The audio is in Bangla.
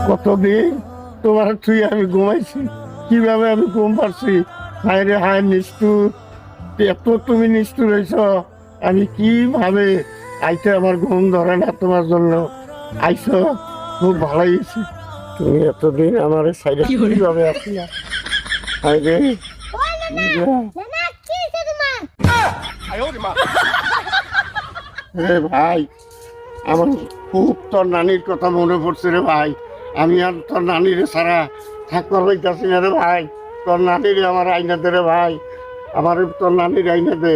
কতদিন তোমার তুই আমি ঘুমাইছি, কিভাবে আমি ঘুম পাচ্ছি? হায় রে হায় নিষ্ঠুর, এত তুমি নিষ্ঠুর হয়েছ। আমি কিভাবে আইতে আমার ঘুম ধরে না তোমার জন্য। আইছো, খুব ভালোই হয়েছে। তুমি এতদিন আমার সাইডে কিভাবে আসলা? হায় রে রে ভাই, আমার খুব তোর নানির কথা মনে পড়ছে রে ভাই। আমি আর তোর নানিরে ছাড়া থাকতে পারতেছি না রে ভাই। তোর নানিরে আমার আইনা দে রে ভাই, আমার তোর নানির আইনা দে।